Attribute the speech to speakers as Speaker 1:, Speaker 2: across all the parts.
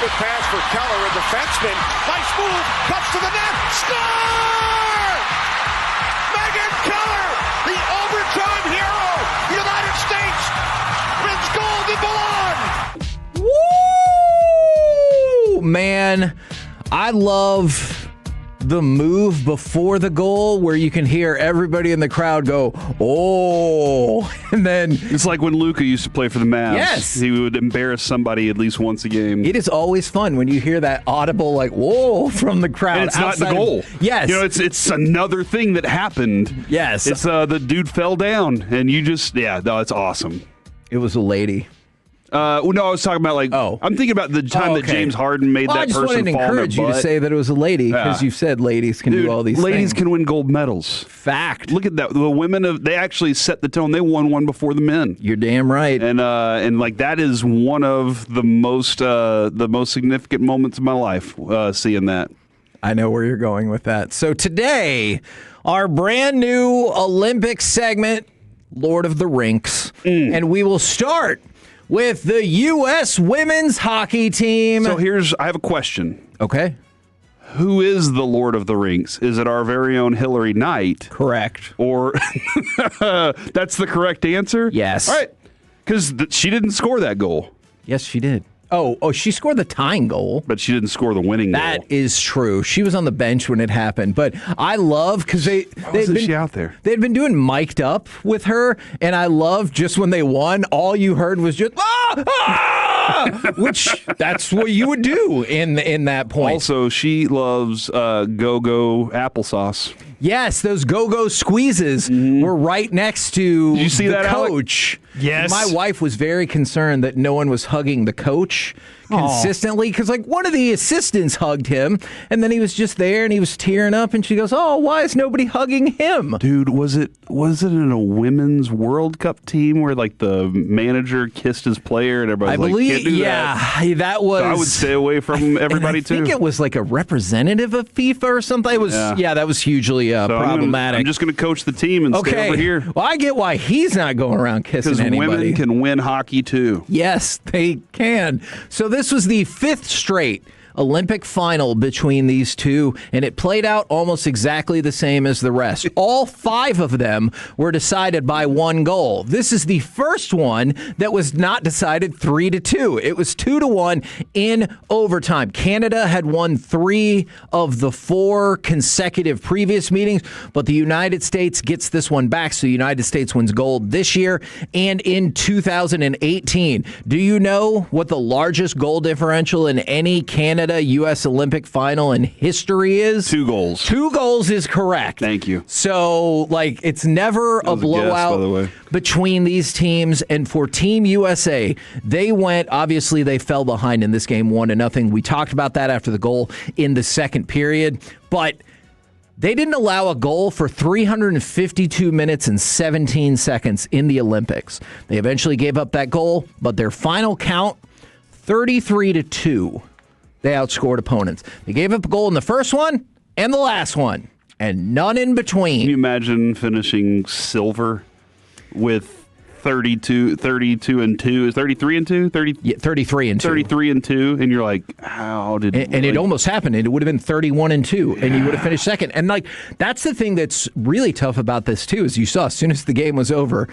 Speaker 1: quick pass for Keller, a defenseman. Nice move, cuts to the net, score! Megan Keller, the overtime hero, United States wins gold in Milan.
Speaker 2: Woo! Man, I love the move before the goal where you can hear everybody in the crowd go, oh, and then
Speaker 3: it's like when Luka used to play for the Mavs.
Speaker 2: Yes.
Speaker 3: He would embarrass somebody at least once a game.
Speaker 2: It is always fun when you hear that audible, like, whoa, from the crowd.
Speaker 3: And it's not the goal.
Speaker 2: Yes.
Speaker 3: You know, it's another thing that happened.
Speaker 2: Yes.
Speaker 3: It's the dude fell down, and you just, it's awesome.
Speaker 2: It was a lady.
Speaker 3: No, I was talking about I'm thinking about the time that James Harden made that person fall.
Speaker 2: I just wanted to encourage you to say that it was a lady because you said ladies can do all these
Speaker 3: ladies
Speaker 2: things.
Speaker 3: can win gold medals.
Speaker 2: Fact.
Speaker 3: Look at that. The women they actually set the tone. They won one before the men.
Speaker 2: You're damn right.
Speaker 3: And like that is one of the most significant moments of my life. Seeing that.
Speaker 2: I know where you're going with that. So today, our brand new Olympic segment, Lord of the Rinks, and we will start with the U.S. women's hockey team.
Speaker 3: So I have a question.
Speaker 2: Okay.
Speaker 3: Who is the Lord of the Rinks? Is it our very own Hillary Knight?
Speaker 2: Correct.
Speaker 3: Or that's the correct answer?
Speaker 2: Yes.
Speaker 3: All right. Because she didn't score that goal.
Speaker 2: Yes, she did. Oh, she scored the tying goal.
Speaker 3: But she didn't score the winning goal.
Speaker 2: That is true. She was on the bench when it happened. But I love, because she
Speaker 3: out there?
Speaker 2: They'd been doing mic'd up with her, and I love just when they won, all you heard was just, which that's what you would do in that point.
Speaker 3: Also, she loves go-go applesauce.
Speaker 2: Yes, those go-go squeezes were right next to
Speaker 3: Did you see
Speaker 2: the
Speaker 3: that,
Speaker 2: coach.
Speaker 3: Alec? Yes.
Speaker 2: My wife was very concerned that no one was hugging the coach consistently because, like, one of the assistants hugged him, and then he was just there and he was tearing up, and she goes, "Oh, why is nobody hugging him?"
Speaker 3: Dude, was it in a women's World Cup team where like the manager kissed his player and everybody's like, "Can't do
Speaker 2: that was.
Speaker 3: So I would stay away from everybody too.
Speaker 2: I think it was like a representative of FIFA or something. It was that was hugely problematic.
Speaker 3: I'm just going to coach the team and stay over here.
Speaker 2: Well, I get why he's not going around kissing anybody.
Speaker 3: Women can win hockey too.
Speaker 2: Yes, they can. So this was the 5th straight Olympic final between these two, and it played out almost exactly the same as the rest. All 5 of them were decided by 1 goal. This is the first one that was not decided 3-2. It was 2-1 in overtime. Canada had won 3 of the 4 consecutive previous meetings, but the United States gets this one back, so the United States wins gold this year and in 2018. Do you know what the largest goal differential in any U.S. Olympic final in history is?
Speaker 3: 2 goals.
Speaker 2: 2 goals is correct.
Speaker 3: Thank you.
Speaker 2: So, like, it's never a blowout between these teams. And for Team USA, they fell behind in this game 1-0. We talked about that after the goal in the second period. But they didn't allow a goal for 352 minutes and 17 seconds in the Olympics. They eventually gave up that goal, but their final count, 33-2. They outscored opponents. They gave up a goal in the first one and the last one, and none in between.
Speaker 3: Can you imagine finishing silver with 32 and 2? 33 and 2?
Speaker 2: 33 and 2.
Speaker 3: 33 and 2, and you're like, how did...
Speaker 2: And it almost happened. It would have been 31 and 2, and you would have finished second. And, like, that's the thing that's really tough about this, too, is you saw as soon as the game was over,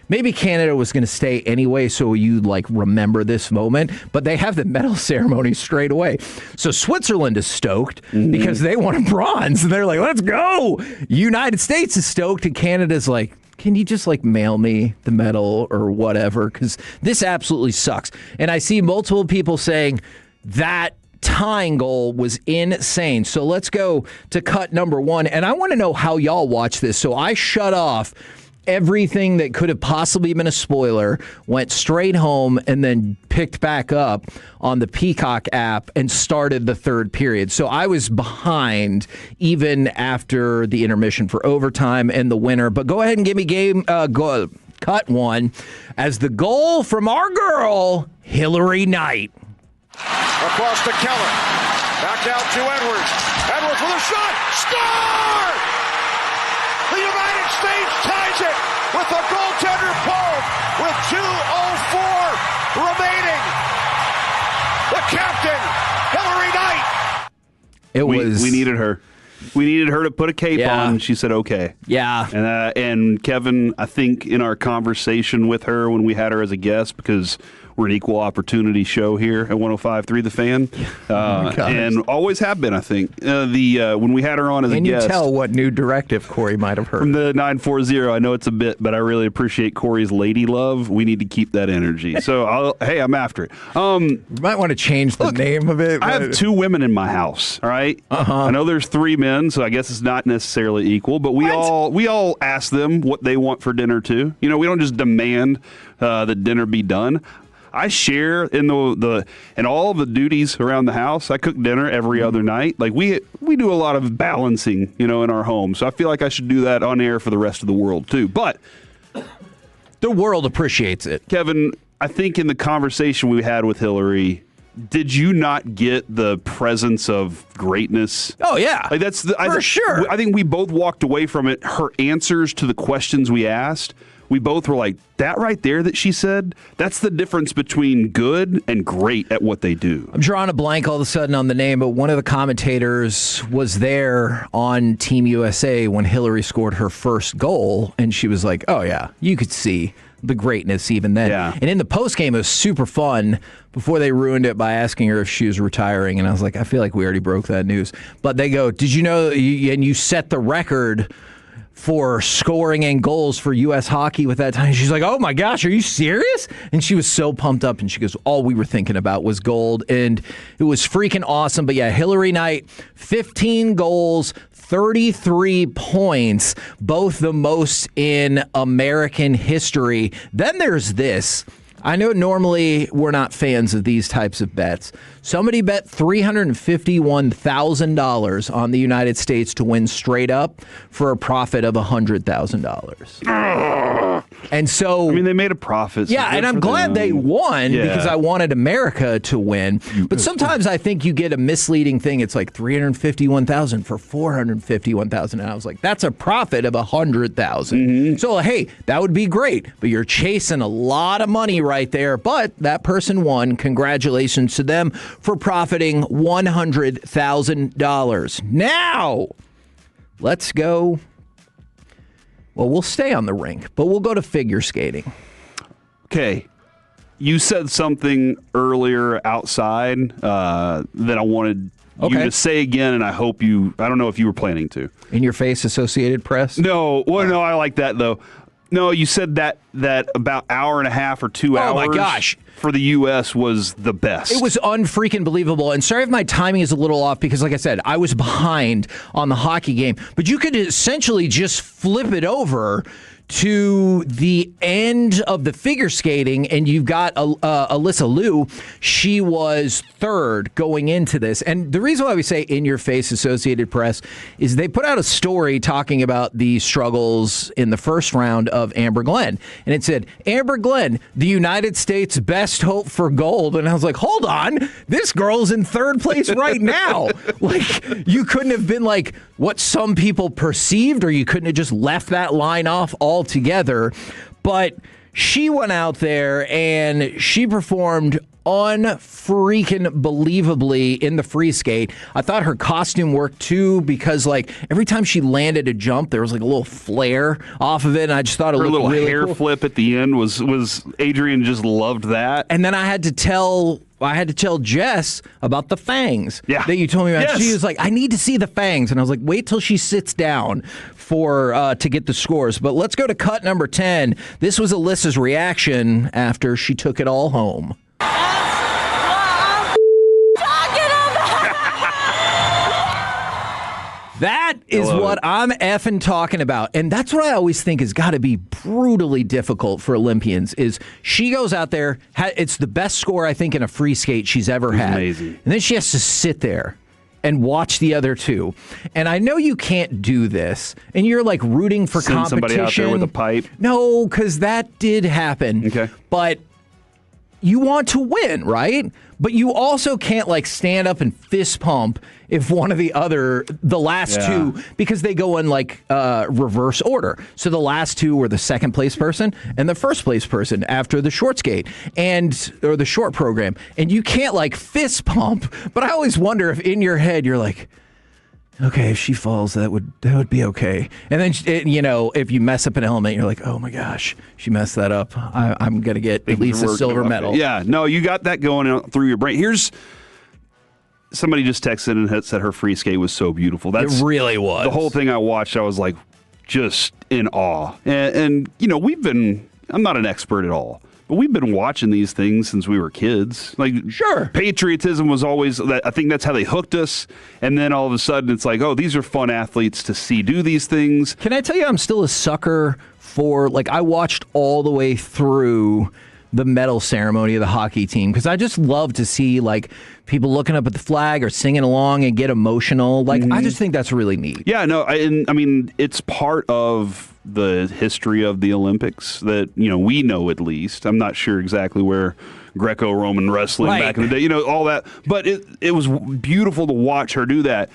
Speaker 2: maybe Canada was going to stay anyway, so you remember this moment, but they have the medal ceremony straight away. So Switzerland is stoked because they won a bronze. And they're like, let's go. United States is stoked, and Canada's like, can you just mail me the medal or whatever? Because this absolutely sucks. And I see multiple people saying that tying goal was insane. So let's go to cut number 1. And I want to know how y'all watch this. So I shut off everything that could have possibly been a spoiler, went straight home, and then picked back up on the Peacock app and started the third period. So I was behind even after the intermission for overtime and the winner. But go ahead and give me cut 1 as the goal from our girl, Hillary Knight.
Speaker 1: Across to Keller. Back out to Edwards. Edwards with a shot. Score! The United States ties it with a goaltender pull with 2:04 remaining. The captain
Speaker 3: We needed her. We needed her to put a cape on. She said, okay.
Speaker 2: Yeah.
Speaker 3: And Kevin, I think in our conversation with her when we had her as a guest, because we're an equal opportunity show here at 105.3 The Fan, and always have been, I think. When we had her on as a guest.
Speaker 2: Can you tell what new directive Corey might have heard?
Speaker 3: From the 940, I know it's a bit, but I really appreciate Corey's lady love. We need to keep that energy. So, I'm after it.
Speaker 2: You might want to change the name of it.
Speaker 3: I have 2 women in my house, all right? I know there's 3 men, so I guess it's not necessarily equal, but we all ask them what they want for dinner, too. We don't just demand that dinner be done. I share in in all of the duties around the house. I cook dinner every other night. Like we do a lot of balancing, in our home. So I feel like I should do that on air for the rest of the world too. But
Speaker 2: the world appreciates it.
Speaker 3: Kevin, I think in the conversation we had with Hillary, did you not get the presence of greatness?
Speaker 2: Oh yeah,
Speaker 3: like that's
Speaker 2: for sure.
Speaker 3: I think we both walked away from it. Her answers to the questions we asked. We both were like, that right there that she said, that's the difference between good and great at what they do.
Speaker 2: I'm drawing a blank all of a sudden on the name, but one of the commentators was there on Team USA when Hillary scored her first goal, and she was like, oh, yeah, you could see the greatness even then.
Speaker 3: Yeah.
Speaker 2: And in the postgame, it was super fun before they ruined it by asking her if she was retiring, and I was like, I feel like we already broke that news. But they go, did you know, and you set the record for scoring and goals for U.S. hockey with that time. She's like, oh my gosh, are you serious? And she was so pumped up, and she goes, all we were thinking about was gold, and it was freaking awesome. But yeah, Hillary Knight, 15 goals, 33 points, both the most in American history. Then there's this. I know normally we're not fans of these types of bets. Somebody bet $351,000 on the United States to win straight up for a profit of $100,000. And so,
Speaker 3: I mean, they made a profit. So
Speaker 2: yeah, and I'm glad they won because I wanted America to win. But sometimes I think you get a misleading thing. It's like $351,000 for $451,000, and I was like, that's a profit of $100,000. So hey, that would be great. But you're chasing a lot of money right there. But that person won. Congratulations to them for profiting $100,000. Now, let's go. Well, we'll stay on the rink, but we'll go to figure skating.
Speaker 3: Okay. You said something earlier outside that I wanted you to say again, and I don't know if you were planning to.
Speaker 2: In your face, Associated Press?
Speaker 3: No. Well, no, I like that, though. No, you said that about hour and a half or 2 hours.
Speaker 2: Oh, my gosh.
Speaker 3: For the U.S. was the best.
Speaker 2: It was unfreaking believable. And sorry if my timing is a little off because, like I said, I was behind on the hockey game. But you could essentially just flip it over to the end of the figure skating, and you've got Alysa Liu. She was third going into this. And the reason why we say in your face Associated Press is they put out a story talking about the struggles in the first round of Amber Glenn. And it said, Amber Glenn, the United States' best hope for gold. And I was like, hold on, this girl's in third place right now. Like, you couldn't have been like what some people perceived, or you couldn't have just left that line off altogether. But she went out there and she performed unfreaking believably in the free skate. I thought her costume worked too because like every time she landed a jump, there was like a little flare off of it, and I just thought it looked really
Speaker 3: hair
Speaker 2: cool.
Speaker 3: Flip at the end was Adrian just loved that.
Speaker 2: And then I had to tell Jess about the fangs that you told me about. Yes. She was like, I need to see the fangs. And I was like, wait till she sits down to get the scores. But let's go to cut number 10. This was Alyssa's reaction after she took it all home. That is what I'm effing talking about. And that's what I always think has got to be brutally difficult for Olympians is she goes out there, it's the best score, I think, in a free skate she's ever had.
Speaker 3: Amazing.
Speaker 2: And then she has to sit there and watch the other two. And I know you can't do this, and you're like rooting for
Speaker 3: Send
Speaker 2: competition.
Speaker 3: Somebody out there with a pipe.
Speaker 2: No, because that did happen.
Speaker 3: Okay.
Speaker 2: But you want to win, right? But you also can't like stand up and fist pump if one of the last two, because they go in like reverse order. So the last two were the second place person and the first place person after the short skate or the short program. And you can't like fist pump. But I always wonder if in your head you're like, okay, if she falls, that would be okay. And then if you mess up an element, you're like, oh my gosh, she messed that up. I'm gonna get at least a silver medal.
Speaker 3: Yeah, no, you got that going through your brain. Here's somebody just texted and said her free skate was so beautiful.
Speaker 2: It really was.
Speaker 3: The whole thing I watched, I was like just in awe. And I'm not an expert at all, but we've been watching these things since we were kids. Like,
Speaker 2: sure,
Speaker 3: patriotism was always, I think that's how they hooked us. And then all of a sudden it's like, oh, these are fun athletes to see do these things.
Speaker 2: Can I tell you, I'm still a sucker for, I watched all the way through the medal ceremony of the hockey team because I just love to see people looking up at the flag or singing along and get emotional. I just think that's really neat.
Speaker 3: Yeah, no, I mean, it's part of the history of the Olympics that, we know at least. I'm not sure exactly where Greco-Roman wrestling back in the day, all that. But it was beautiful to watch her do that.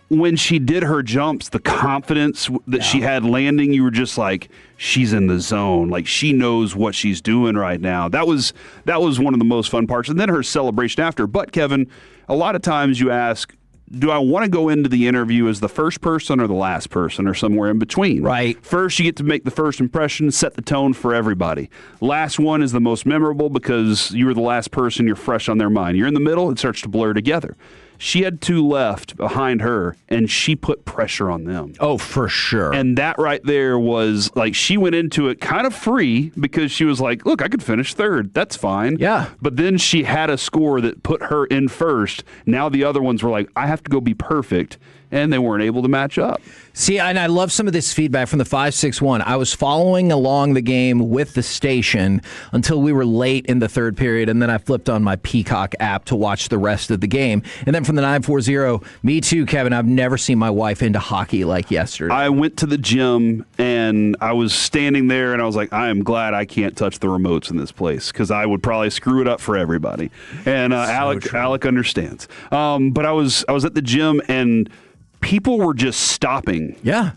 Speaker 3: When she did her jumps, the confidence that she had landing, you were just like, she's in the zone. Like, she knows what she's doing right now. That was one of the most fun parts. And then her celebration after. But, Kevin, a lot of times you ask, do I want to go into the interview as the first person or the last person or somewhere in between?
Speaker 2: Right.
Speaker 3: First, you get to make the first impression, set the tone for everybody. Last one is the most memorable because you were the last person, you're fresh on their mind. You're in the middle, it starts to blur together. She had two left behind her, and she put pressure on them.
Speaker 2: Oh, for sure.
Speaker 3: And that right there was she went into it kind of free because she was like, look, I could finish third. That's fine.
Speaker 2: Yeah.
Speaker 3: But then she had a score that put her in first. Now the other ones were like, I have to go be perfect. And they weren't able to match up.
Speaker 2: See, and I love some of this feedback from the 561. I was following along the game with the station until we were late in the third period, and then I flipped on my Peacock app to watch the rest of the game. And then from the 940, me too, Kevin, I've never seen my wife into hockey like yesterday.
Speaker 3: I went to the gym, and I was standing there, and I was like, I am glad I can't touch the remotes in this place because I would probably screw it up for everybody. And Alec understands. But I was at the gym, and people were just stopping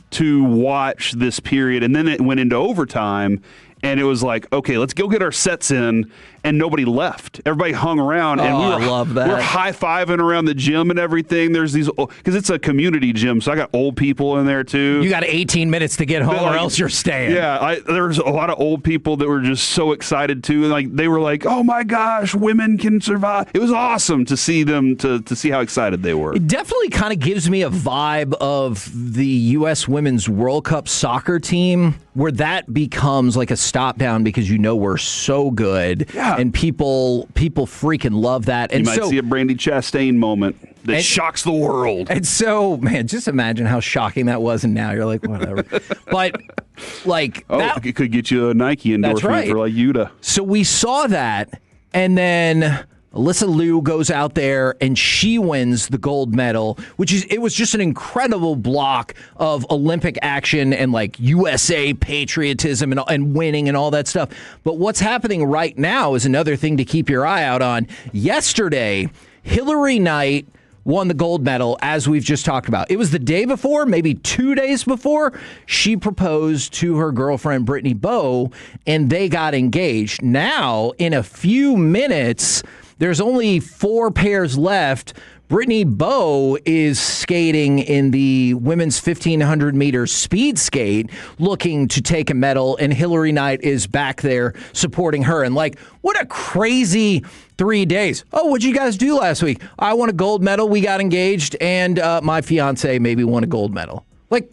Speaker 3: to watch this period. And then it went into overtime, and it was like, okay, let's go get our sets in. And nobody left. Everybody hung around, and
Speaker 2: I love that.
Speaker 3: We're high-fiving around the gym and everything. There's these, because it's a community gym, so I got old people in there too.
Speaker 2: You got 18 minutes to get home, or else you're staying.
Speaker 3: Yeah, there's a lot of old people that were just so excited too. And they were like, "Oh my gosh, women can survive!" It was awesome to see them to see how excited they were.
Speaker 2: It definitely kind of gives me a vibe of the U.S. Women's World Cup soccer team, where that becomes like a stop down because we're so good. Yeah. And people freaking love that. And
Speaker 3: you might see a Brandi Chastain moment that shocks the world.
Speaker 2: And so, man, just imagine how shocking that was. And now you're like, whatever. But
Speaker 3: it could get you a Nike endorsement for Utah.
Speaker 2: So we saw that, and then Alysa Liu goes out there and she wins the gold medal, it was just an incredible block of Olympic action and USA patriotism and winning and all that stuff. But what's happening right now is another thing to keep your eye out on. Yesterday, Hillary Knight won the gold medal, as we've just talked about. It was the day before, maybe 2 days before, she proposed to her girlfriend, Brittany Bowe, and they got engaged. Now, in a few minutes, there's only 4 pairs left. Brittany Bowe is skating in the women's 1,500 meter speed skate, looking to take a medal, and Hillary Knight is back there supporting her. And what a crazy 3 days. Oh, what'd you guys do last week? I won a gold medal. We got engaged, and my fiance maybe won a gold medal.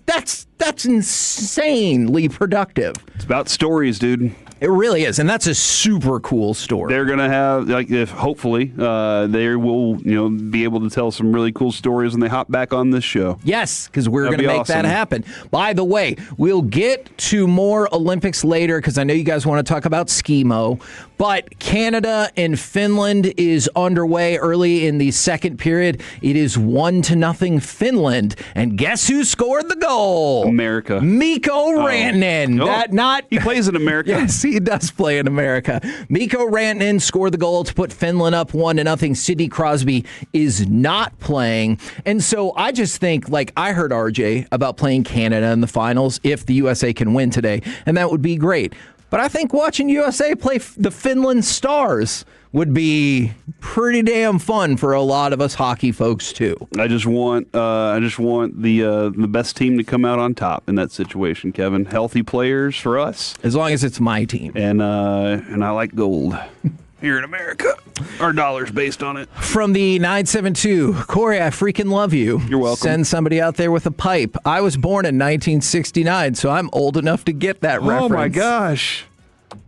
Speaker 2: That's insanely productive.
Speaker 3: It's about stories, dude.
Speaker 2: It really is, and that's a super cool story.
Speaker 3: They're going to have, if hopefully, they will, be able to tell some really cool stories when they hop back on this show.
Speaker 2: Yes, because we're going to make that happen. By the way, we'll get to more Olympics later because I know you guys want to talk about skimo. But Canada and Finland is underway early in the second period. It is 1-0 Finland, and guess who scored the goal?
Speaker 3: America.
Speaker 2: Mikko Rantanen.
Speaker 3: He plays in America.
Speaker 2: Yes, he does play in America. Mikko Rantanen scored the goal to put Finland up 1-0. Sidney Crosby is not playing. And so I just think, I heard RJ about playing Canada in the finals if the USA can win today, and that would be great. But I think watching USA play the Finland Stars would be pretty damn fun for a lot of us hockey folks too.
Speaker 3: I just want the best team to come out on top in that situation, Kevin. Healthy players for us,
Speaker 2: as long as it's my team.
Speaker 3: And I like gold here in America. Our dollar's based on it.
Speaker 2: From the 972, Corey, I freaking love you.
Speaker 3: You're welcome.
Speaker 2: Send somebody out there with a pipe. I was born in 1969, so I'm old enough to get that reference.
Speaker 3: Oh my gosh.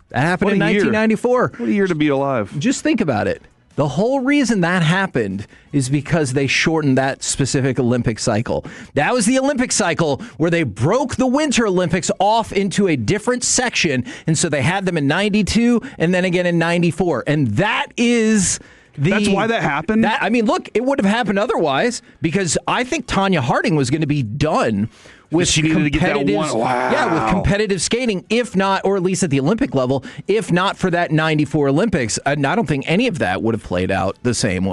Speaker 2: That happened in 1994.
Speaker 3: What a year to be alive.
Speaker 2: Just think about it. The whole reason that happened is because they shortened that specific Olympic cycle. That was the Olympic cycle where they broke the Winter Olympics off into a different section, and so they had them in 92 and then again in 94. And that is...
Speaker 3: That's why that happened?
Speaker 2: Look, it would have happened otherwise because I think Tanya Harding was going to be done with
Speaker 3: she needed to get that one. Wow.
Speaker 2: Yeah, with competitive skating, if not, or at least at the Olympic level, if not for that 94 Olympics. And I don't think any of that would have played out the same way.